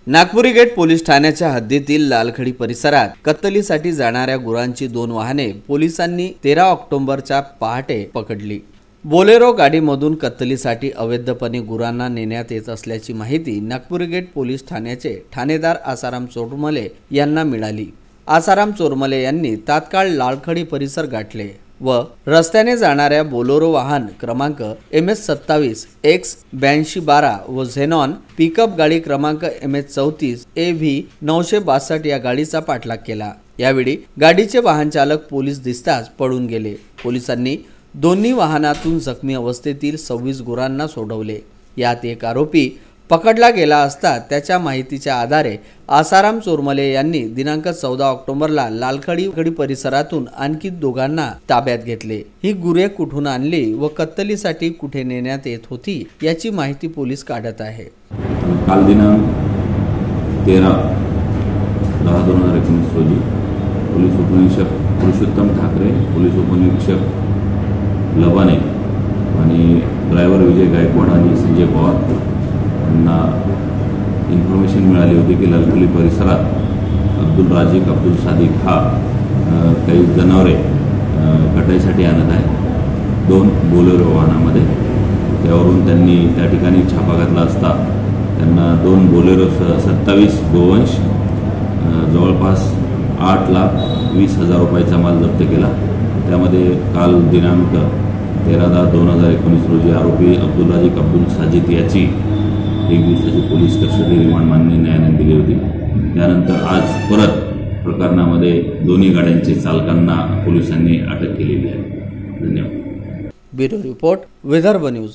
Nagpuri gate police ठाण्याच्या हद्दीतील लालखडी परिसरात कत्तलीसाठी जाणाऱ्या गुरांची 2 वाहने पोलिसांनी 13 ऑक्टोबरच्या पहाटे पकडली। बोलेरो गाडीमधून कत्तलीसाठी अवैधपणे गुरांना नेण्यात येत असल्याची माहिती नागपुरी गेट पोलीस ठाण्याचे ठाणेदार आसाराम चोरमले यांना मिळाली। आसाराम चोरमले यांनी तात्काळ लालखडी परिसर गाठले व रस्त्याने जाणाऱ्या बोलेरो वाहन क्रमांक MS27 X8212 व झेनॉन पिकअप गाडी क्रमांक MS34 AV 962 या गाडीचा पाठलाग केला। यावेळी गाडीचे वाहन चालक पोलीस दिसताच पळून गेले। पोलिसांनी दोन्ही वाहनातून जखमी अवस्थेतील 26 गुरांना सोडवले। यात एक आरोपी पकडला गेला असता त्याच्या माहितीच्या आधारे आसाराम चोरमले यांनी दिनांक 14 ऑक्टोबरला लालखडी परिसरातून आणखी 2 ताब्यात घेतले। ही गुरे कुठून आणली व कत्तलीसाठी कुठे नेण्यात येत होती याची माहिती पोलीस काढत आहे। काल दिनांक 13/10/2019 रोजी पोलीस उपनिरीक्षक पुरुषोत्तम ठाकरे, पोलीस उपनिरीक्षक लबाने आणि ड्रायव्हर विजय गायकवाड आणि संजय पवार यांना इन्फॉर्मेशन मिळाली होती की लालखडी परिसरात अब्दुल राजीक अब्दुल सादिक हा काही जनावरे कटाईसाठी आणत आहे 2 बोलेरो वाहनामध्ये। त्यावरून त्यांनी त्या ठिकाणी छापा घातला असता त्यांना 2 बोलेरो 27 गोवंश जवळपास 8,20,000 रुपयाचा माल जप्त केला। त्यामध्ये काल दिनांक 13/10/2019 रोजी आरोपी अब्दुल राजीक अब्दुल साजिद याची 1 दिवसाची पोलीस कस्टडी रिमांड माननीय न्यायालयाने दिली होती। त्यानंतर आज परत प्रकरणामध्ये दोन्ही गाड्यांचे चालकांना पोलिसांनी अटक केलेली आहे। धन्यवाद। Bureau report Vidarbha news.